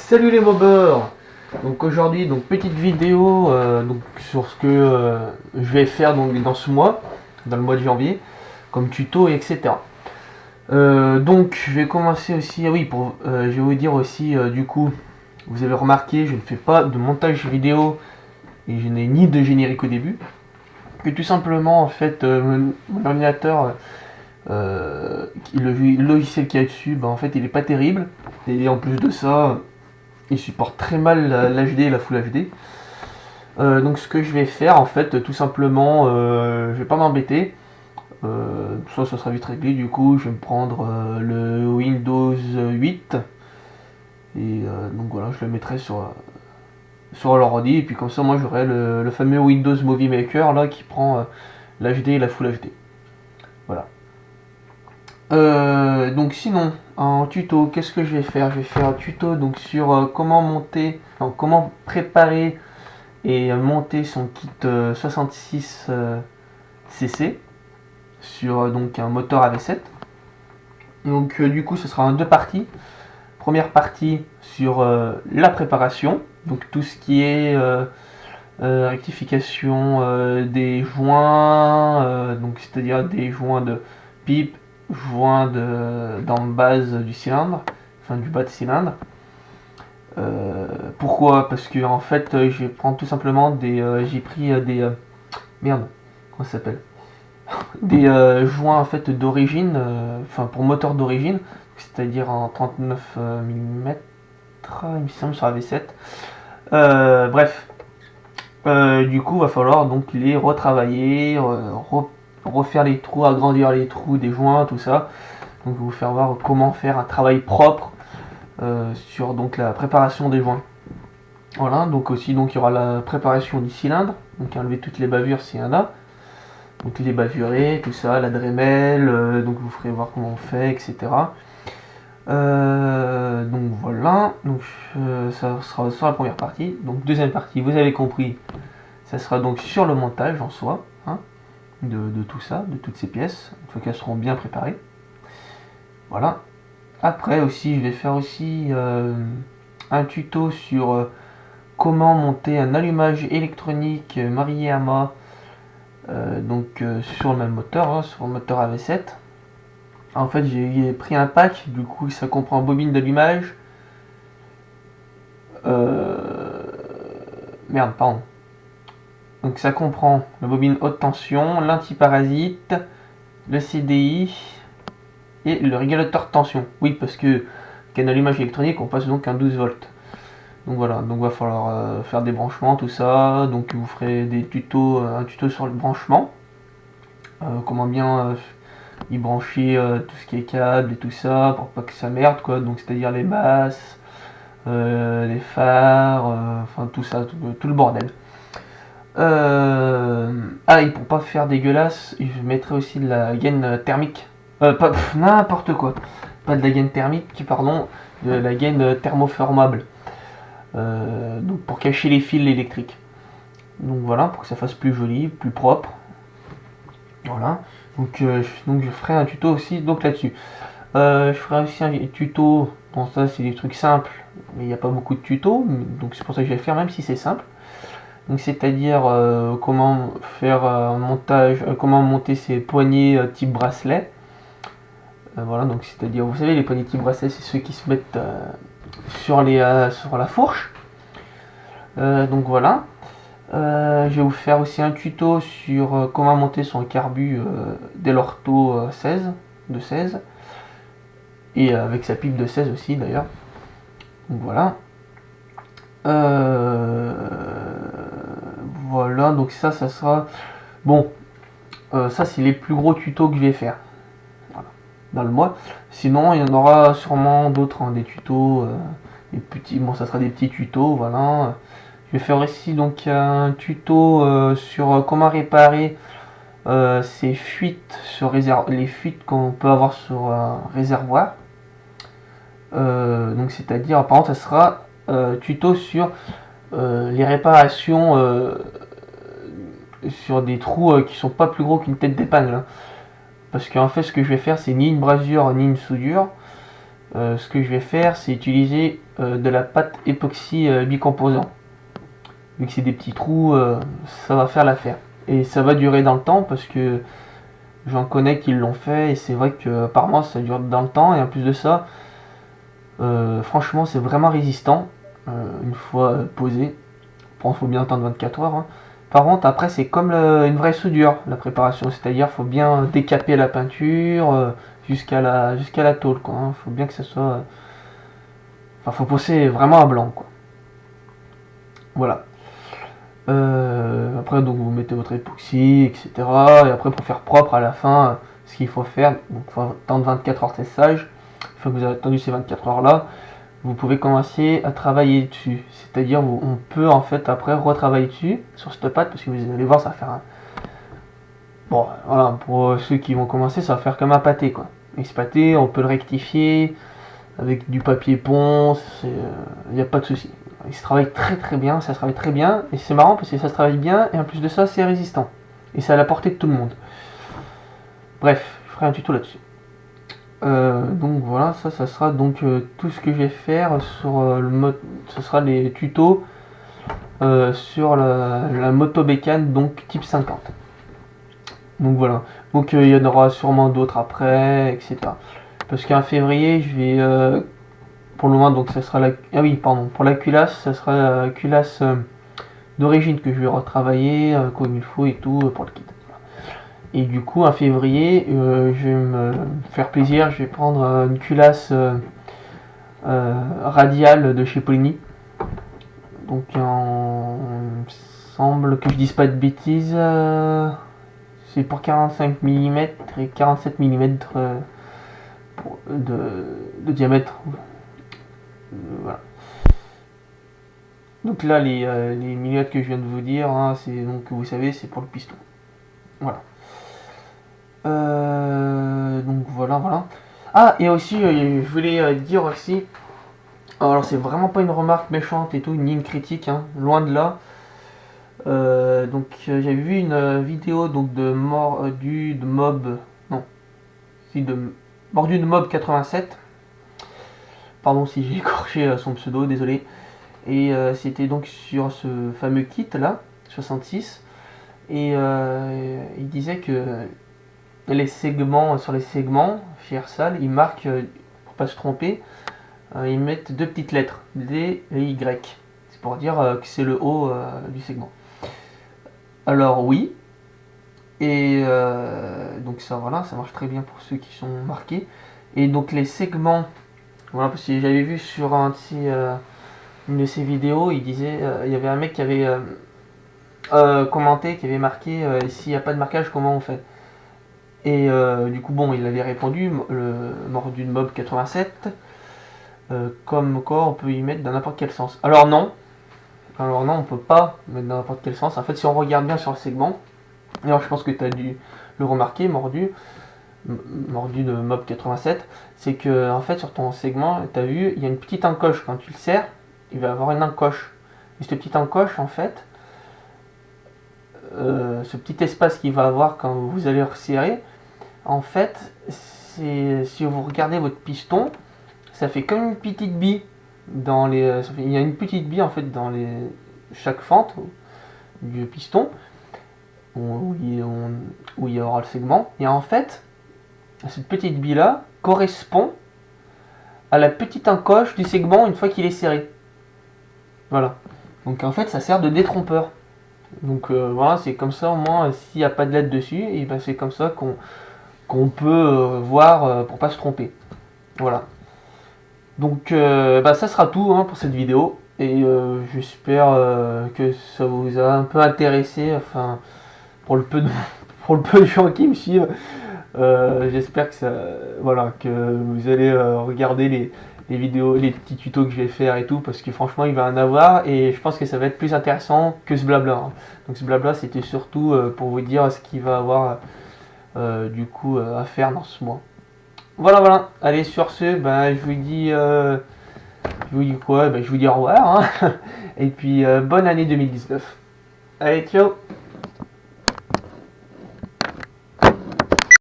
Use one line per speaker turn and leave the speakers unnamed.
Salut les mobbers. Donc aujourd'hui, petite vidéo sur ce que je vais faire dans ce mois, dans le mois de janvier, comme tuto et etc. Donc je vais commencer aussi, je vais vous dire aussi du coup, vous avez remarqué, je ne fais pas de montage vidéo et je n'ai ni de générique au début, que tout simplement en fait mon ordinateur, le logiciel qu'il y a dessus, en fait il est pas terrible, et en plus de ça il supporte très mal l'HD et la Full HD. Donc ce que je vais faire en fait tout simplement, je vais pas m'embêter, ça sera vite réglé. Du coup je vais me prendre le Windows 8 et donc voilà, je le mettrai sur l'ordi, et puis comme ça moi j'aurai le fameux Windows Movie Maker là qui prend l'HD et la Full HD. Voilà. Donc sinon, en tuto, qu'est-ce que je vais faire? Je vais faire un tuto donc sur comment monter, comment préparer et monter son kit 66 cc sur donc un moteur AV7. Donc du coup, ce sera en deux parties. Première partie sur la préparation, donc tout ce qui est rectification des joints, donc c'est-à-dire des joints de pipe, joint dans base du cylindre, enfin du bas de cylindre. Pourquoi? Parce que en fait je vais prendre tout simplement j'ai pris des merde, comment ça s'appelle, des joints en fait d'origine, enfin pour moteur d'origine, c'est-à-dire en 39 mm, il me semble, sur la V7. Bref, du coup va falloir donc les retravailler, refaire les trous, agrandir les trous des joints, tout ça. Donc vous faire voir comment faire un travail propre sur donc la préparation des joints. Voilà, donc aussi donc il y aura la préparation du cylindre, donc enlever toutes les bavures s'il y en a, donc les bavurés, tout ça, la Dremel, donc vous ferez voir comment on fait, etc. Donc voilà, donc ça sera sur la première partie. Donc deuxième partie, vous avez compris, ça sera donc sur le montage en soi, hein, de tout ça, de toutes ces pièces, une fois qu'elles seront bien préparées. Voilà. Après aussi, je vais faire aussi un tuto sur comment monter un allumage électronique Maruyama sur le même moteur, hein, sur le moteur AV7. En fait, j'ai pris un pack, du coup ça comprend bobine d'allumage, merde, pardon. Donc ça comprend la bobine haute tension, l'antiparasite, le CDI et le régulateur de tension. Oui, parce que qu'un allumage électronique, on passe donc un 12 volts. Donc voilà, donc va falloir faire des branchements, tout ça. Donc vous ferez des tutos, un tuto sur le branchement, comment bien y brancher tout ce qui est câble et tout ça pour pas que ça merde quoi. Donc c'est-à-dire les basses, les phares, enfin tout ça, tout le bordel. Et pour pas faire dégueulasse, je mettrai aussi de la gaine thermique. Pas n'importe quoi. Pas de la gaine thermique, pardon, de la gaine thermoformable. Donc pour cacher les fils électriques. Donc voilà, pour que ça fasse plus joli, plus propre. Voilà. Donc je ferai un tuto aussi donc là-dessus. Je ferai aussi un tuto. Bon, ça c'est des trucs simples, mais il n'y a pas beaucoup de tutos, donc c'est pour ça que je vais le faire, même si c'est simple. Donc c'est-à-dire comment faire un montage, comment monter ces poignées type bracelet. Voilà, donc c'est-à-dire, vous savez, les poignées type bracelet, c'est ceux qui se mettent sur la fourche. Donc voilà. Je vais vous faire aussi un tuto sur comment monter son carbu Delorto 16 de 16 et avec sa pipe de 16 aussi d'ailleurs. Donc voilà. Voilà, donc ça sera bon. Ça c'est les plus gros tutos que je vais faire, voilà, dans le mois. Sinon il y en aura sûrement d'autres, hein, des tutos, des petits. Bon, ça sera des petits tutos, voilà. Je vais faire aussi donc un tuto sur comment réparer ces fuites sur les fuites qu'on peut avoir sur un réservoir. Donc c'est-à-dire, par contre, ça sera tuto sur les réparations sur des trous qui sont pas plus gros qu'une tête d'épingle, hein. Parce qu'en fait, ce que je vais faire, c'est ni une brasure ni une soudure. ce que je vais faire, c'est utiliser de la pâte époxy bicomposant. Vu que c'est des petits trous, ça va faire l'affaire. Et ça va durer dans le temps parce que j'en connais qui l'ont fait et c'est vrai que par mois ça dure dans le temps. Et en plus de ça, franchement c'est vraiment résistant une fois posé. Bon, il faut bien attendre 24 heures. Hein. Par contre, après c'est comme une vraie soudure la préparation, c'est-à-dire faut bien décaper la peinture jusqu'à la tôle. Quoi, hein. Faut bien que ça soit... Enfin, faut pousser vraiment à blanc. Quoi. Voilà. Après, donc vous mettez votre époxy, etc. Et après, pour faire propre à la fin, ce qu'il faut faire, donc il faut attendre 24 heures de séchage. Une fois que vous avez attendu ces 24 heures là, vous pouvez commencer à travailler dessus. C'est-à-dire, on peut en fait après retravailler dessus sur cette pâte parce que vous allez voir, ça va faire un. Bon, voilà, pour ceux qui vont commencer, ça va faire comme un pâté quoi. Et ce pâté, on peut le rectifier avec du papier ponce, il n'y a pas de souci. Il se travaille très très bien, ça se travaille très bien, et c'est marrant parce que ça se travaille bien, et en plus de ça, c'est résistant. Et c'est à la portée de tout le monde. Bref, je ferai un tuto là-dessus. Donc voilà, ça sera donc tout ce que je vais faire sur le mode. Ce sera les tutos sur la moto bécane, donc type 50. Donc voilà. Donc il y en aura sûrement d'autres après, etc. Parce qu'en février, je vais pour le moment, donc ça sera la. Ah oui, pardon. Pour la culasse, ça sera la culasse d'origine que je vais retravailler comme il faut et tout pour le kit. Et du coup, en février, je vais me faire plaisir. Je vais prendre une culasse radiale de chez Polini. Donc, il me semble que je dise pas de bêtises. C'est pour 45 mm et 47 mm de diamètre. Voilà. Donc là, les millimètres que je viens de vous dire, hein, c'est donc vous savez, c'est pour le piston. Voilà. Donc voilà. Ah, et aussi, je voulais dire aussi, alors c'est vraiment pas une remarque méchante et tout, ni une critique, hein, loin de là. Donc j'avais vu une vidéo donc de mordu de mob, non, si de mordu de mob 87. Pardon si j'ai écorché son pseudo, désolé. Et c'était donc sur ce fameux kit là, 66. Et il disait que les segments, sur les segments, chez Ersal, ils marquent, pour pas se tromper, ils mettent deux petites lettres, D et Y. C'est pour dire que c'est le haut du segment. Alors oui, et donc ça voilà, ça marche très bien pour ceux qui sont marqués. Et donc les segments, voilà, parce que j'avais vu sur une de ces vidéos, il disait, il y avait un mec qui avait commenté, qui avait marqué s'il n'y a pas de marquage, comment on fait. Et du coup, bon, il avait répondu, le mordu de mob 87, comme quoi on peut y mettre dans n'importe quel sens. Alors non, on peut pas mettre dans n'importe quel sens. En fait, si on regarde bien sur le segment, alors je pense que tu as dû le remarquer, mordu de mob 87, c'est que en fait sur ton segment, tu as vu, il y a une petite encoche quand tu le serres, il va y avoir une encoche. Et cette petite encoche, en fait, ce petit espace qu'il va avoir quand vous allez resserrer, en fait, si vous regardez votre piston, ça fait comme une petite bille dans les. Il y a une petite bille en fait dans chaque fente du piston où il y aura le segment. Et en fait, cette petite bille là correspond à la petite encoche du segment une fois qu'il est serré. Voilà. Donc en fait, ça sert de détrompeur. Donc voilà, c'est comme ça au moins s'il n'y a pas de lettre dessus, et ben c'est comme ça qu'on peut voir pour pas se tromper. Voilà. Donc ça sera tout hein, pour cette vidéo. Et j'espère que ça vous a un peu intéressé. Enfin, pour le peu de gens qui me suivent, j'espère que vous allez regarder les vidéos, les petits tutos que je vais faire et tout, parce que franchement il va en avoir et je pense que ça va être plus intéressant que ce blabla. Hein. Donc ce blabla c'était surtout pour vous dire ce qu'il va avoir du coup à faire dans ce mois. Voilà. Allez, sur ce, je vous dis quoi? Je vous dis au revoir. Hein. Et puis bonne année 2019. Allez, ciao.